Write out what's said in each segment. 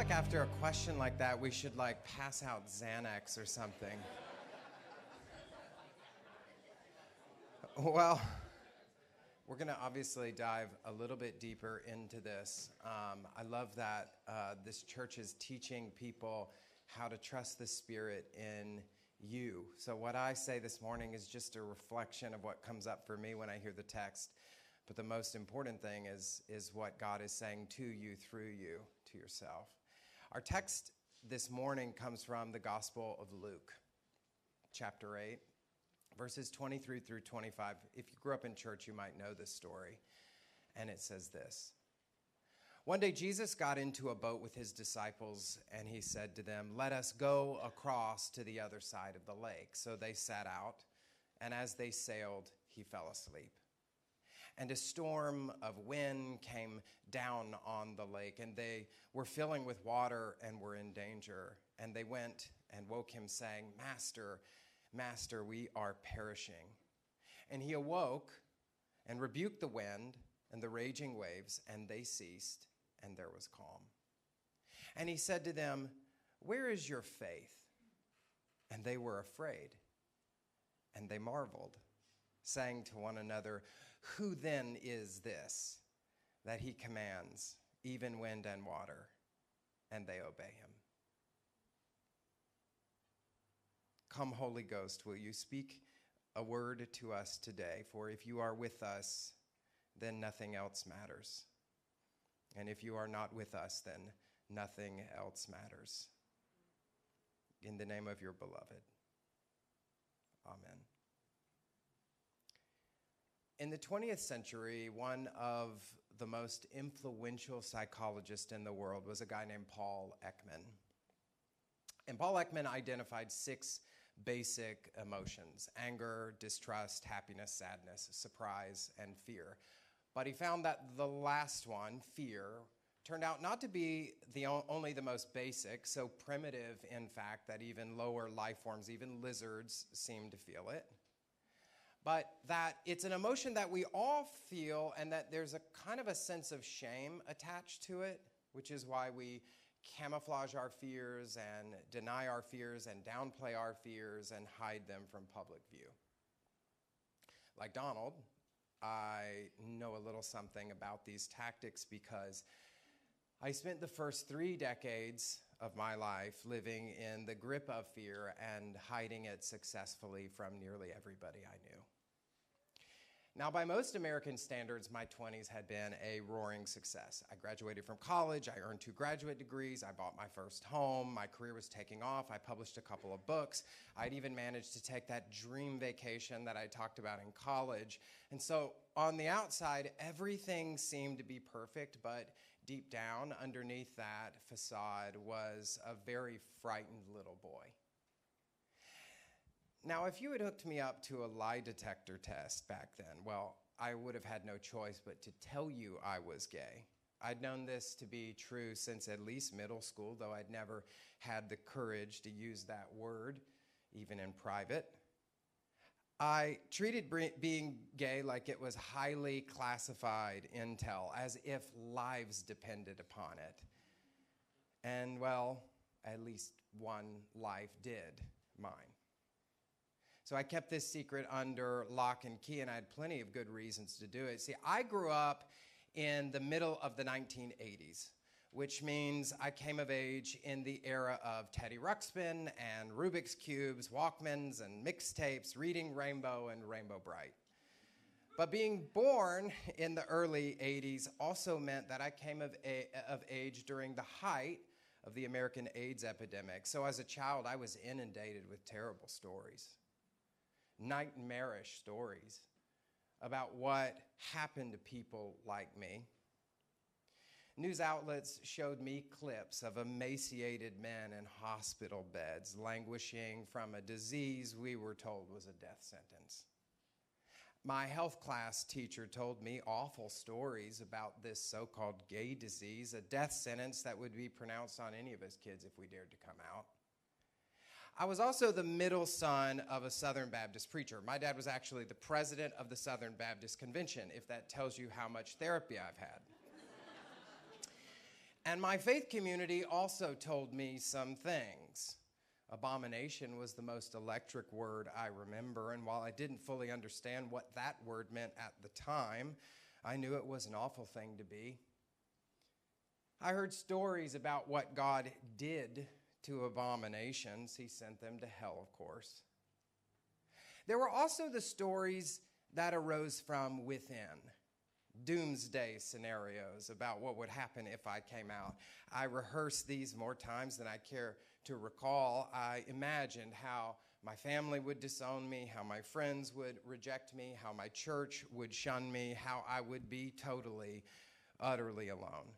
like after a question like that, we should like pass out Xanax or something. Well, we're going to obviously dive a little bit deeper into this. I love that this church is teaching people how to trust the Spirit in you. So what I say this morning is just a reflection of what comes up for me when I hear the text. But the most important thing is what God is saying to you, through you, to yourself. Our text this morning comes from the Gospel of Luke, chapter 8, verses 23 through 25. If you grew up in church, you might know this story. And it says this. One day Jesus got into a boat with his disciples, and he said to them, "Let us go across to the other side of the lake." So they set out, and as they sailed, he fell asleep. And a storm of wind came down on the lake, and they were filling with water and were in danger. And they went and woke him, saying, "Master, Master, we are perishing." And he awoke and rebuked the wind and the raging waves, and they ceased, and there was calm. And he said to them, "Where is your faith?" And they were afraid, and they marveled, saying to one another, "Who then is this, that he commands even wind and water, and they obey him?" Come, Holy Ghost, will you speak a word to us today? For if you are with us, then nothing else matters. And if you are not with us, then nothing else matters. In the name of your beloved. Amen. In the 20th century, one of the most influential psychologists in the world was a guy named Paul Ekman. And Paul Ekman identified 6 basic emotions: anger, distrust, happiness, sadness, surprise, and fear. But he found that the last one, fear, turned out not to be only the most basic, so primitive, in fact, that even lower life forms, even lizards, seem to feel it. But that it's an emotion that we all feel, and that there's a kind of a sense of shame attached to it, which is why we camouflage our fears and deny our fears and downplay our fears and hide them from public view. Like Donald, I know a little something about these tactics because I spent the first 3 decades of my life living in the grip of fear and hiding it successfully from nearly everybody I knew. Now, by most American standards, my 20s had been a roaring success. I graduated from college, I earned 2 graduate degrees, I bought my first home, my career was taking off, I published a couple of books, I'd even managed to take that dream vacation that I talked about in college. And so on the outside, everything seemed to be perfect, but deep down, underneath that facade, was a very frightened little boy. Now, if you had hooked me up to a lie detector test back then, well, I would have had no choice but to tell you I was gay. I'd known this to be true since at least middle school, though I'd never had the courage to use that word, even in private. I treated being gay like it was highly classified intel, as if lives depended upon it. And, well, at least one life did, mine. So I kept this secret under lock and key, and I had plenty of good reasons to do it. See, I grew up in the middle of the 1980s, which means I came of age in the era of Teddy Ruxpin and Rubik's Cubes, Walkmans and mixtapes, Reading Rainbow and Rainbow Bright. But being born in the early 80s also meant that I came of age during the height of the American AIDS epidemic. So as a child, I was inundated with terrible stories. Nightmarish stories about what happened to people like me. News outlets showed me clips of emaciated men in hospital beds languishing from a disease we were told was a death sentence. My health class teacher told me awful stories about this so-called gay disease, a death sentence that would be pronounced on any of us kids if we dared to come out. I was also the middle son of a Southern Baptist preacher. My dad was actually the president of the Southern Baptist Convention, if that tells you how much therapy I've had. And my faith community also told me some things. Abomination was the most electric word I remember, and while I didn't fully understand what that word meant at the time, I knew it was an awful thing to be. I heard stories about what God did to abominations. He sent them to hell, of course. There were also the stories that arose from within. Doomsday scenarios about what would happen if I came out. I rehearsed these more times than I care to recall. I imagined how my family would disown me, how my friends would reject me, how my church would shun me, how I would be totally, utterly alone.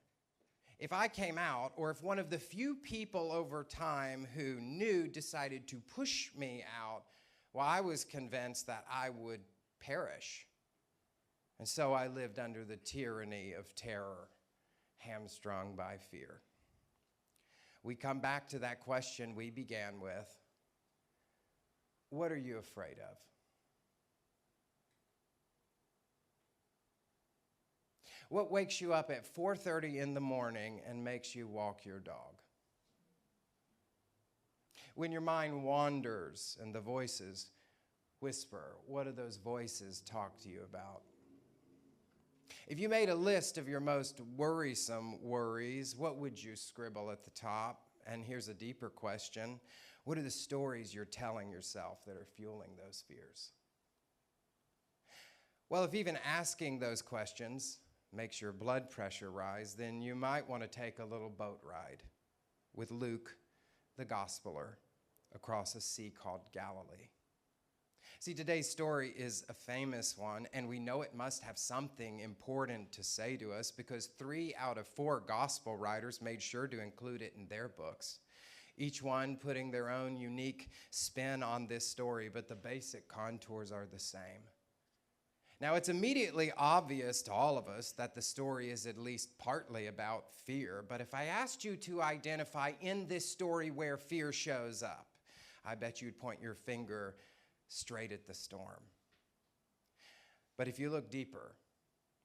If I came out, or if one of the few people over time who knew decided to push me out, well, I was convinced that I would perish. And so I lived under the tyranny of terror, hamstrung by fear. We come back to that question we began with. What are you afraid of? What wakes you up at 4:30 in the morning and makes you walk your dog? When your mind wanders and the voices whisper, what do those voices talk to you about? If you made a list of your most worrisome worries, what would you scribble at the top? And here's a deeper question. What are the stories you're telling yourself that are fueling those fears? Well, if even asking those questions makes your blood pressure rise, then you might want to take a little boat ride with Luke, the Gospeler, across a sea called Galilee. See, today's story is a famous one, and we know it must have something important to say to us because 3 out of 4 gospel writers made sure to include it in their books, each one putting their own unique spin on this story, but the basic contours are the same. Now, it's immediately obvious to all of us that the story is at least partly about fear, but if I asked you to identify in this story where fear shows up, I bet you'd point your finger straight at the storm. But if you look deeper,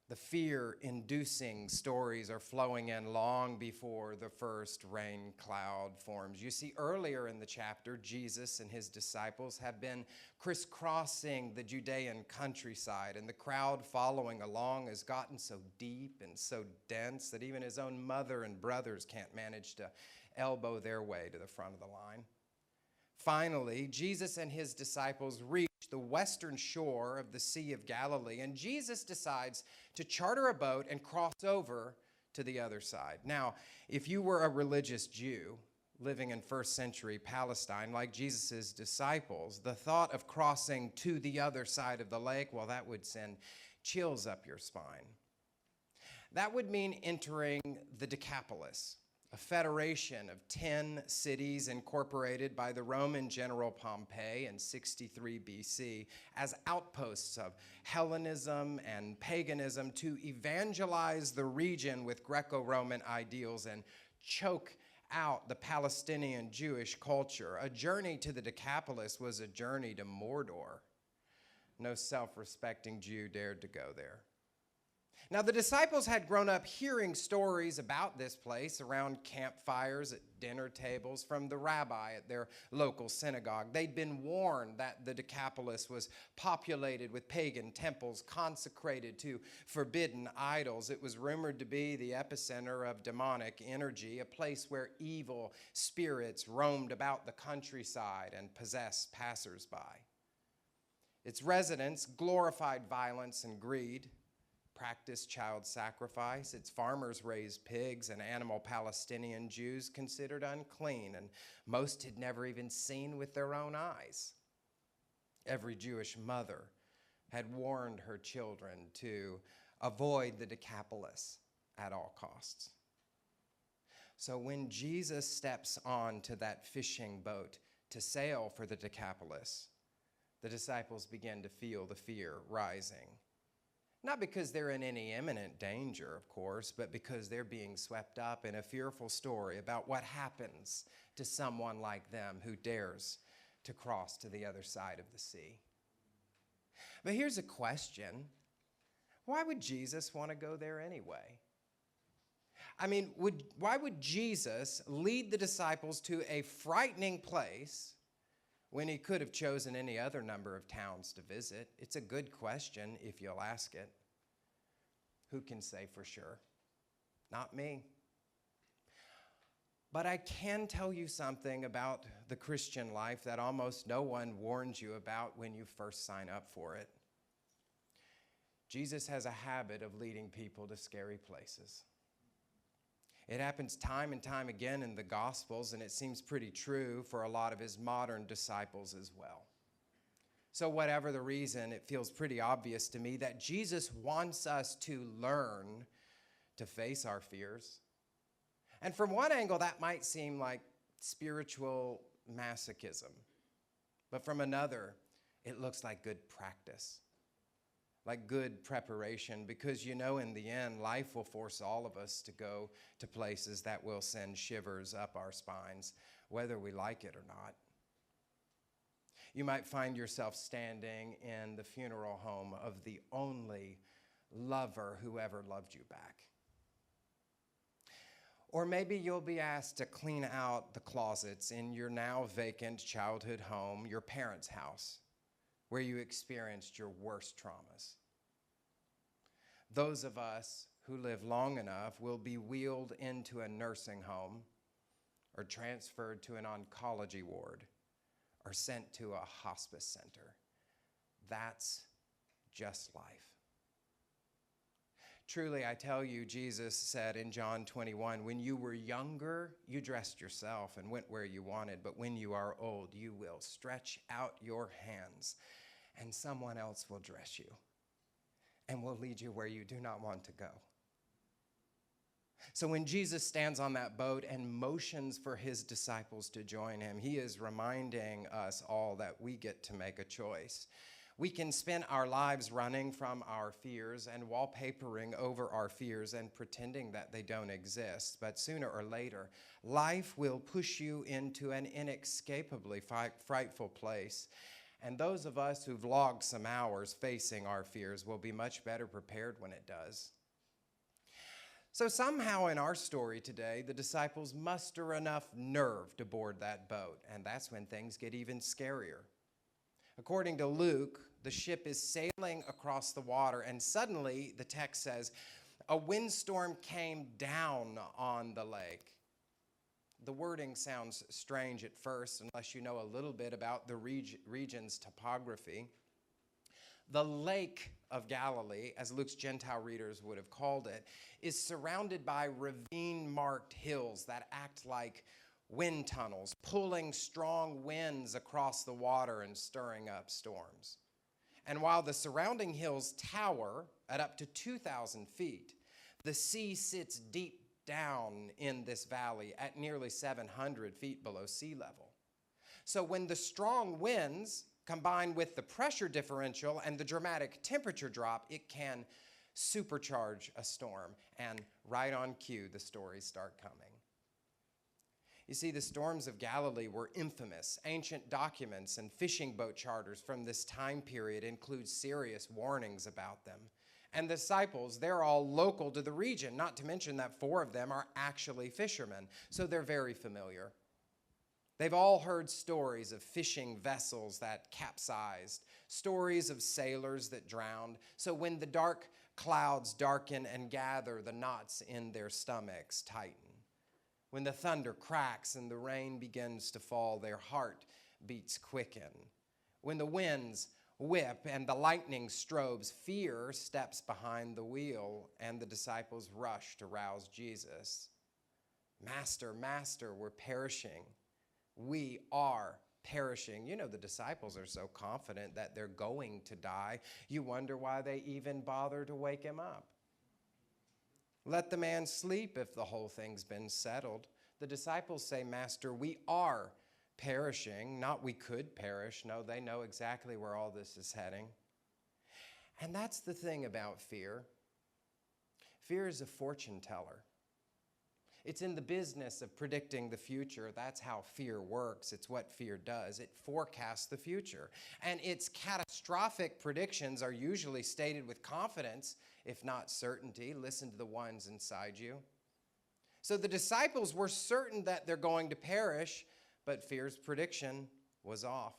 the fear-inducing stories are flowing in long before the first rain cloud forms. You see, earlier in the chapter, Jesus and his disciples have been crisscrossing the Judean countryside, and the crowd following along has gotten so deep and so dense that even his own mother and brothers can't manage to elbow their way to the front of the line. Finally, Jesus and his disciples reach the western shore of the Sea of Galilee, and Jesus decides to charter a boat and cross over to the other side. Now, if you were a religious Jew living in first century Palestine, like Jesus' disciples, the thought of crossing to the other side of the lake, well, that would send chills up your spine. That would mean entering the Decapolis, a federation of 10 cities incorporated by the Roman general Pompey in 63 BC as outposts of Hellenism and paganism to evangelize the region with Greco-Roman ideals and choke out the Palestinian Jewish culture. A journey to the Decapolis was a journey to Mordor. No self-respecting Jew dared to go there. Now, the disciples had grown up hearing stories about this place around campfires, at dinner tables, from the rabbi at their local synagogue. They'd been warned that the Decapolis was populated with pagan temples consecrated to forbidden idols. It was rumored to be the epicenter of demonic energy, a place where evil spirits roamed about the countryside and possessed passersby. Its residents glorified violence and greed, practiced child sacrifice. Its farmers raised pigs and animal Palestinian Jews considered unclean, and most had never even seen with their own eyes. Every Jewish mother had warned her children to avoid the Decapolis at all costs. So when Jesus steps on to that fishing boat to sail for the Decapolis, the disciples begin to feel the fear rising. Not because they're in any imminent danger, of course, but because they're being swept up in a fearful story about what happens to someone like them who dares to cross to the other side of the sea. But here's a question. Why would Jesus want to go there anyway? I mean, why would Jesus lead the disciples to a frightening place when he could have chosen any other number of towns to visit? It's a good question if you'll ask it. Who can say for sure? Not me. But I can tell you something about the Christian life that almost no one warns you about when you first sign up for it. Jesus has a habit of leading people to scary places. It happens time and time again in the Gospels, and it seems pretty true for a lot of his modern disciples as well. So whatever the reason, it feels pretty obvious to me that Jesus wants us to learn to face our fears. And from one angle, that might seem like spiritual masochism. But from another, it looks like good practice, like good preparation, because you know in the end, life will force all of us to go to places that will send shivers up our spines, whether we like it or not. You might find yourself standing in the funeral home of the only lover who ever loved you back. Or maybe you'll be asked to clean out the closets in your now vacant childhood home, your parents' house, where you experienced your worst traumas. Those of us who live long enough will be wheeled into a nursing home or transferred to an oncology ward or sent to a hospice center. That's just life. Truly, I tell you, Jesus said in John 21, when you were younger, you dressed yourself and went where you wanted, but when you are old, you will stretch out your hands and someone else will dress you and will lead you where you do not want to go. So when Jesus stands on that boat and motions for his disciples to join him, he is reminding us all that we get to make a choice. We can spend our lives running from our fears and wallpapering over our fears and pretending that they don't exist. But sooner or later, life will push you into an inescapably frightful place. And those of us who've logged some hours facing our fears will be much better prepared when it does. So somehow in our story today, the disciples muster enough nerve to board that boat, and that's when things get even scarier. According to Luke, the ship is sailing across the water, and suddenly, the text says, a windstorm came down on the lake. The wording sounds strange at first, unless you know a little bit about the region's topography. The Lake of Galilee, as Luke's Gentile readers would have called it, is surrounded by ravine-marked hills that act like wind tunnels, pulling strong winds across the water and stirring up storms. And while the surrounding hills tower at up to 2,000 feet, the sea sits deep down in this valley at nearly 700 feet below sea level. So when the strong winds combine with the pressure differential and the dramatic temperature drop, it can supercharge a storm. And right on cue, the stories start coming. You see, the storms of Galilee were infamous. Ancient documents and fishing boat charters from this time period include serious warnings about them. And the disciples, they're all local to the region, not to mention that 4 of them are actually fishermen, so they're very familiar. They've all heard stories of fishing vessels that capsized, stories of sailors that drowned. So when the dark clouds darken and gather, the knots in their stomachs tighten. When the thunder cracks and the rain begins to fall, their heart beats quicken. When the winds whip and the lightning strobes, fear steps behind the wheel, and the disciples rush to rouse Jesus. Master, Master, we're perishing. We are perishing. You know, the disciples are so confident that they're going to die. You wonder why they even bother to wake him up. Let the man sleep if the whole thing's been settled. The disciples say, Master, we are perishing. Not we could perish. No, they know exactly where all this is heading. And that's the thing about fear. Fear is a fortune teller. It's in the business of predicting the future. That's how fear works. It's what fear does. It forecasts the future. And its catastrophic predictions are usually stated with confidence, if not certainty. Listen to the ones inside you. So the disciples were certain that they're going to perish, but fear's prediction was off.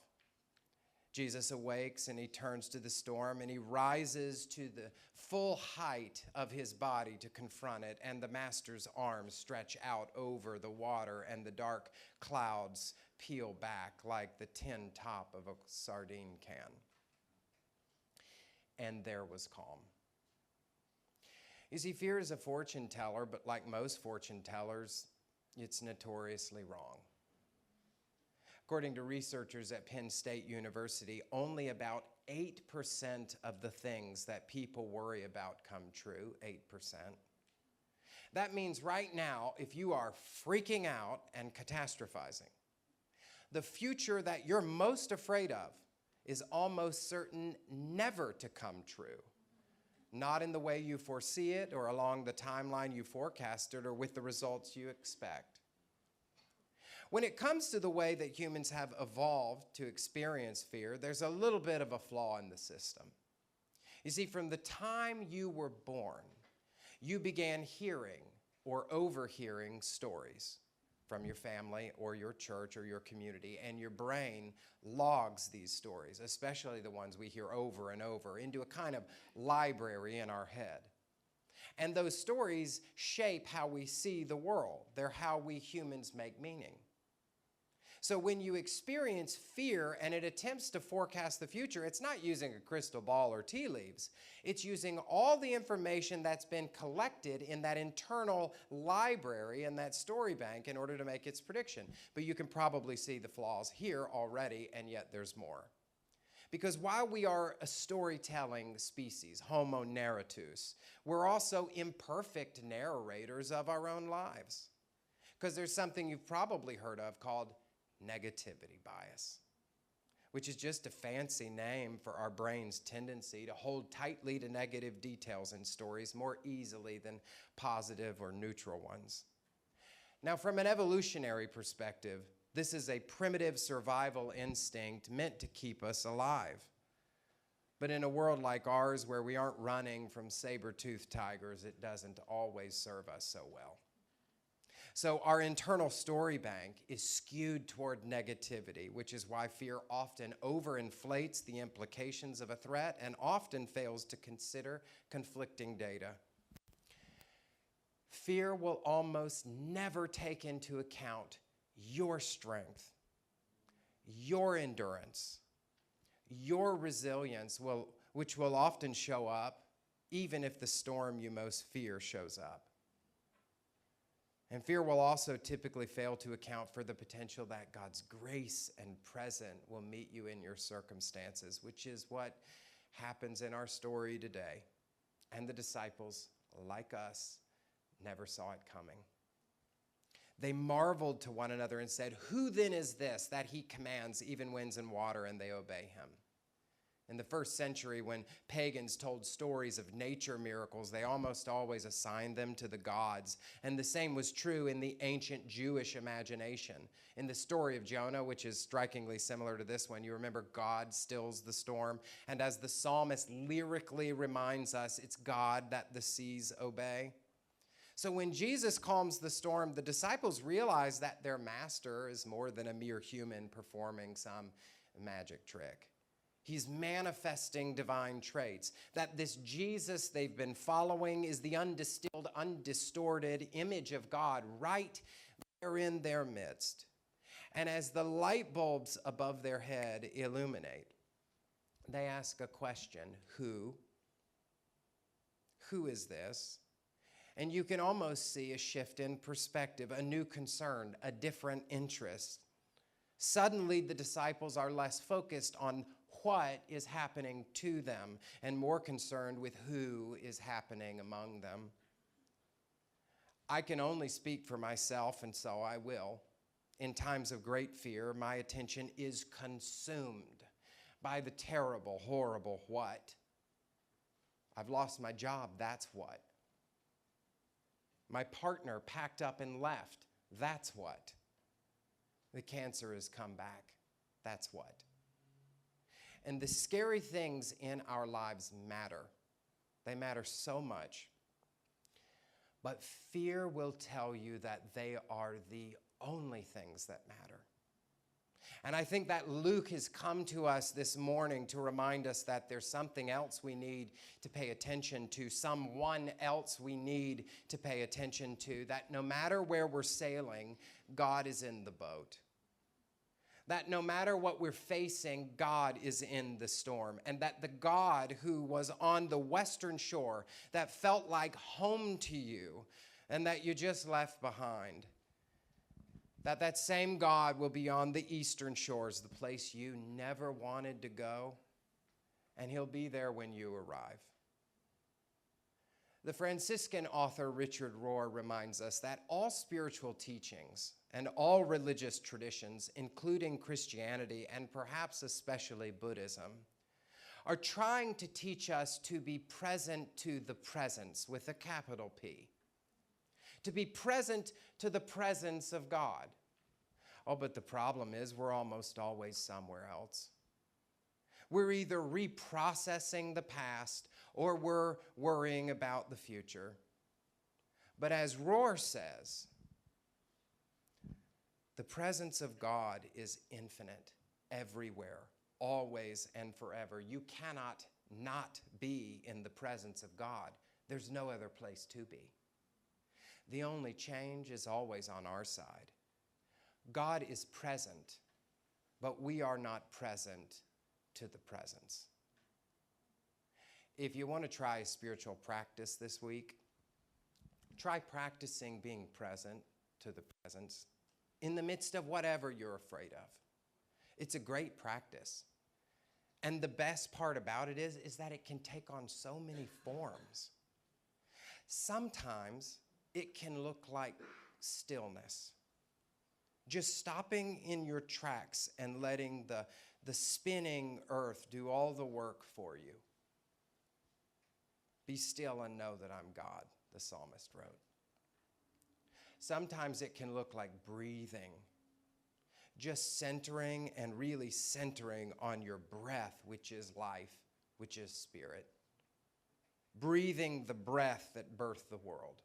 Jesus awakes and he turns to the storm and he rises to the full height of his body to confront it, and the master's arms stretch out over the water and the dark clouds peel back like the tin top of a sardine can. And there was calm. You see, fear is a fortune teller, but like most fortune tellers, it's notoriously wrong. According to researchers at Penn State University, only about 8% of the things that people worry about come true, 8%. That means right now, if you are freaking out and catastrophizing, the future that you're most afraid of is almost certain never to come true. Not in the way you foresee it or along the timeline you forecasted or with the results you expect. When it comes to the way that humans have evolved to experience fear, there's a little bit of a flaw in the system. You see, from the time you were born, you began hearing or overhearing stories from your family or your church or your community, and your brain logs these stories, especially the ones we hear over and over, into a kind of library in our head. And those stories shape how we see the world. They're how we humans make meaning. So when you experience fear and it attempts to forecast the future, it's not using a crystal ball or tea leaves. It's using all the information that's been collected in that internal library and that story bank in order to make its prediction. But you can probably see the flaws here already, and yet there's more. Because while we are a storytelling species, Homo narratus, we're also imperfect narrators of our own lives. Because there's something you've probably heard of called negativity bias, which is just a fancy name for our brain's tendency to hold tightly to negative details in stories more easily than positive or neutral ones. Now, from an evolutionary perspective, this is a primitive survival instinct meant to keep us alive. But in a world like ours, where we aren't running from saber-toothed tigers, it doesn't always serve us so well. So our internal story bank is skewed toward negativity, which is why fear often overinflates the implications of a threat and often fails to consider conflicting data. Fear will almost never take into account your strength, your endurance, your resilience, which will often show up even if the storm you most fear shows up. And fear will also typically fail to account for the potential that God's grace and presence will meet you in your circumstances, which is what happens in our story today. And the disciples, like us, never saw it coming. They marveled to one another and said, "Who then is this that he commands even winds and water, and they obey him?" In the first century, when pagans told stories of nature miracles, they almost always assigned them to the gods. And the same was true in the ancient Jewish imagination. In the story of Jonah, which is strikingly similar to this one, you remember God stills the storm. And as the psalmist lyrically reminds us, it's God that the seas obey. So when Jesus calms the storm, the disciples realize that their master is more than a mere human performing some magic trick. He's manifesting divine traits, that this Jesus they've been following is the undistilled, undistorted image of God right there in their midst. And as the light bulbs above their head illuminate, they ask a question: who? Who is this? And you can almost see a shift in perspective, a new concern, a different interest. Suddenly, the disciples are less focused on what is happening to them and more concerned with who is happening among them. I can only speak for myself, and so I will. In times of great fear, my attention is consumed by the terrible, horrible what. I've lost my job, that's what. My partner packed up and left, that's what. The cancer has come back, that's what. And the scary things in our lives matter. They matter so much. But fear will tell you that they are the only things that matter. And I think that Luke has come to us this morning to remind us that there's something else we need to pay attention to, someone else we need to pay attention to, that no matter where we're sailing, God is in the boat. That no matter what we're facing, God is in the storm. And that the God who was on the western shore, that felt like home to you and that you just left behind, that same God will be on the eastern shores, the place you never wanted to go, and he'll be there when you arrive. The Franciscan author Richard Rohr reminds us that all spiritual teachings and all religious traditions, including Christianity and perhaps especially Buddhism, are trying to teach us to be present to the presence with a capital P. To be present to the presence of God. Oh, but the problem is we're almost always somewhere else. We're either reprocessing the past or we're worrying about the future. But as Rohr says, the presence of God is infinite, everywhere, always and forever. You cannot not be in the presence of God. There's no other place to be. The only change is always on our side. God is present, but we are not present to the presence. If you want to try a spiritual practice this week, try practicing being present to the presence in the midst of whatever you're afraid of. It's a great practice. And the best part about it is that it can take on so many forms. Sometimes it can look like stillness. Just stopping in your tracks and letting the spinning earth do all the work for you. Be still and know that I'm God, the psalmist wrote. Sometimes it can look like breathing. Just centering and really centering on your breath, which is life, which is spirit. Breathing the breath that birthed the world.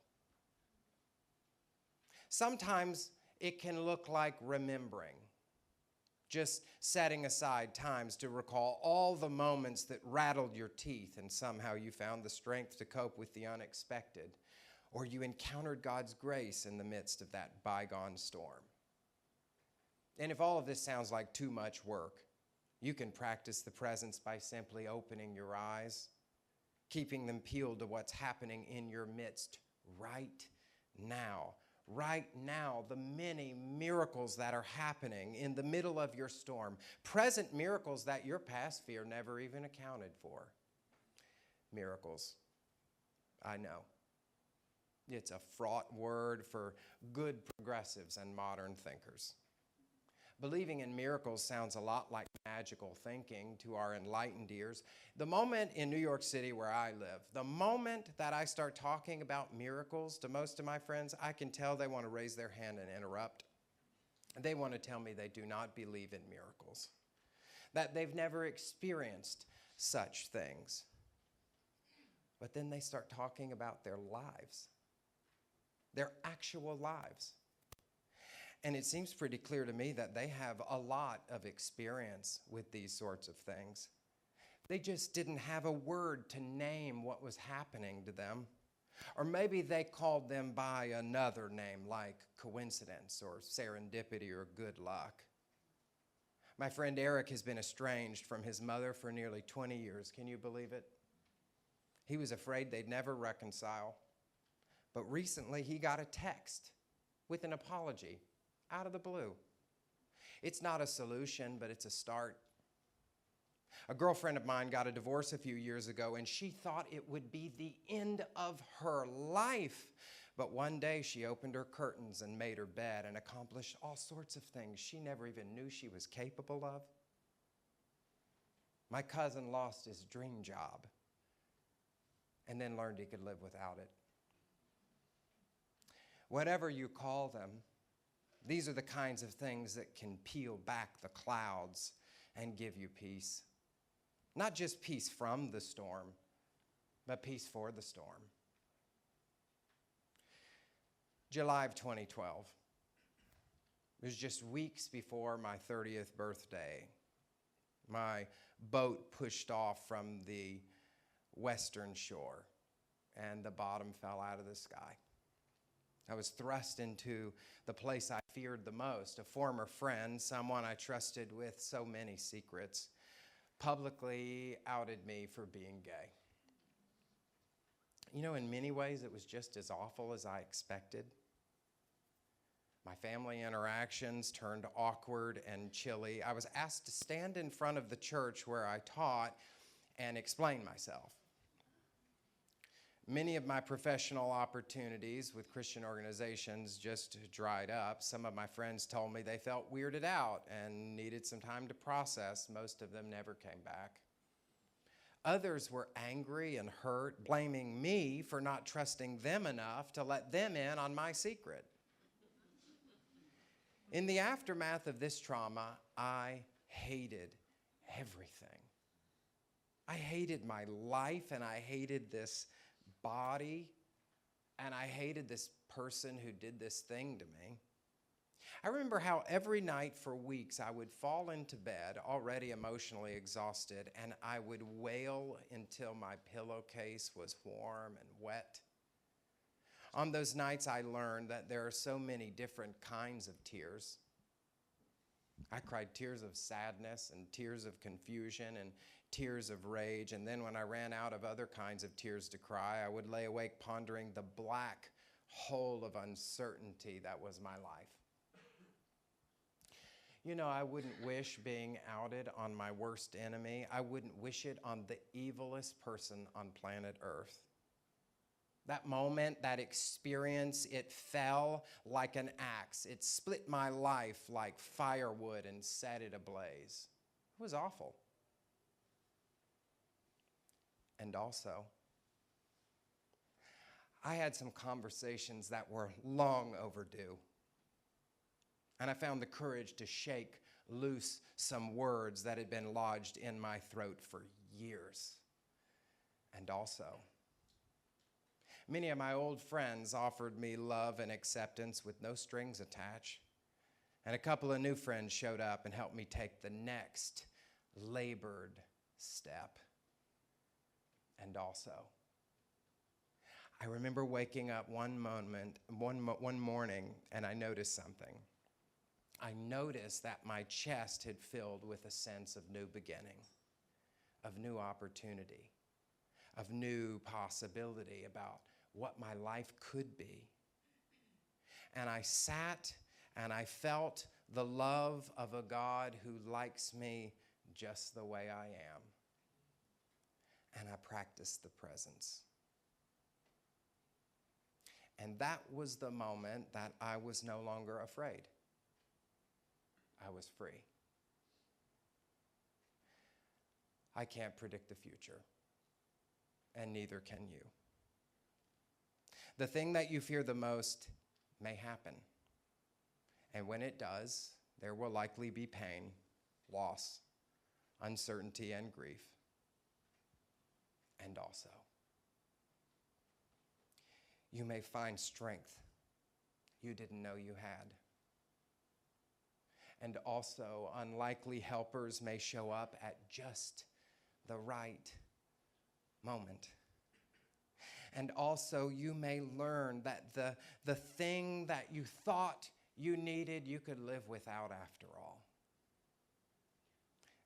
Sometimes it can look like remembering, just setting aside times to recall all the moments that rattled your teeth and somehow you found the strength to cope with the unexpected, or you encountered God's grace in the midst of that bygone storm. And if all of this sounds like too much work, you can practice the presence by simply opening your eyes, keeping them peeled to what's happening in your midst right now. Right now, the many miracles that are happening in the middle of your storm, present miracles that your past fear never even accounted for. Miracles. I know. It's a fraught word for good progressives and modern thinkers. Believing in miracles sounds a lot like magical thinking to our enlightened ears. The moment in New York City where I live, the moment that I start talking about miracles to most of my friends, I can tell they want to raise their hand and interrupt. They want to tell me they do not believe in miracles, that they've never experienced such things. But then they start talking about their lives, their actual lives. And it seems pretty clear to me that they have a lot of experience with these sorts of things. They just didn't have a word to name what was happening to them. Or maybe they called them by another name like coincidence or serendipity or good luck. My friend Eric has been estranged from his mother for nearly 20 years. Can you believe it? He was afraid they'd never reconcile. But recently he got a text with an apology. Out of the blue. It's not a solution, but it's a start. A girlfriend of mine got a divorce a few years ago, and she thought it would be the end of her life. But one day she opened her curtains and made her bed and accomplished all sorts of things she never even knew she was capable of. My cousin lost his dream job and then learned he could live without it. Whatever you call them, these are the kinds of things that can peel back the clouds and give you peace. Not just peace from the storm, but peace for the storm. July of 2012. It was just weeks before my 30th birthday. My boat pushed off from the western shore, and the bottom fell out of the sky. I was thrust into the place I feared the most. A former friend, someone I trusted with so many secrets, publicly outed me for being gay. You know, in many ways, it was just as awful as I expected. My family interactions turned awkward and chilly. I was asked to stand in front of the church where I taught and explain myself. Many of my professional opportunities with Christian organizations just dried up. Some of my friends told me they felt weirded out and needed some time to process. Most of them never came back. Others were angry and hurt, blaming me for not trusting them enough to let them in on my secret. In the aftermath of this trauma, I hated everything. I hated my life, and I hated this body, and I hated this person who did this thing to me. I remember how every night for weeks I would fall into bed already emotionally exhausted, and I would wail until my pillowcase was warm and wet. On those nights I learned that there are so many different kinds of tears. I cried tears of sadness and tears of confusion and tears of rage, and then when I ran out of other kinds of tears to cry, I would lay awake pondering the black hole of uncertainty that was my life. You know, I wouldn't wish being outed on my worst enemy. I wouldn't wish it on the evilest person on planet Earth. That moment, that experience, it fell like an axe. It split my life like firewood and set it ablaze. It was awful. And also, I had some conversations that were long overdue. And I found the courage to shake loose some words that had been lodged in my throat for years. And also, many of my old friends offered me love and acceptance with no strings attached. And a couple of new friends showed up and helped me take the next labored step. And also, I remember waking up one morning, and I noticed something. I noticed that my chest had filled with a sense of new beginning, of new opportunity, of new possibility about what my life could be. And I sat and I felt the love of a God who likes me just the way I am. And I practiced the presence. And that was the moment that I was no longer afraid. I was free. I can't predict the future, and neither can you. The thing that you fear the most may happen. And when it does, there will likely be pain, loss, uncertainty, and grief. And also, you may find strength you didn't know you had. And also, unlikely helpers may show up at just the right moment. And also, you may learn that the thing that you thought you needed, you could live without after all.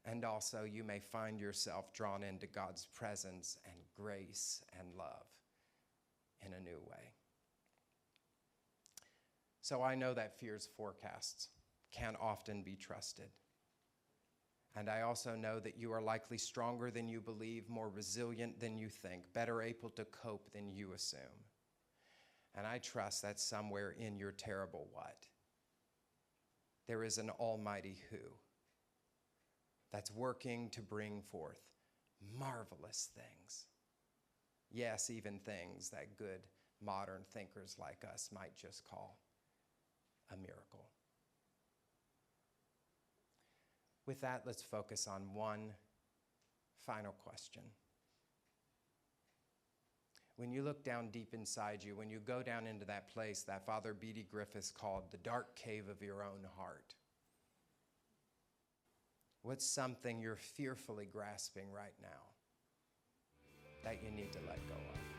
And also, you may find yourself drawn into God's presence and grace and love in a new way. So I know that fear's forecasts can often be trusted. And I also know that you are likely stronger than you believe, more resilient than you think, better able to cope than you assume. And I trust that somewhere in your terrible what, there is an almighty who that's working to bring forth marvelous things. Yes, even things that good modern thinkers like us might just call a miracle. With that, let's focus on one final question. when you look down deep inside you, when you go down into that place that Father B.D. Griffiths called the dark cave of your own heart? What's something you're fearfully grasping right now that you need to let go of?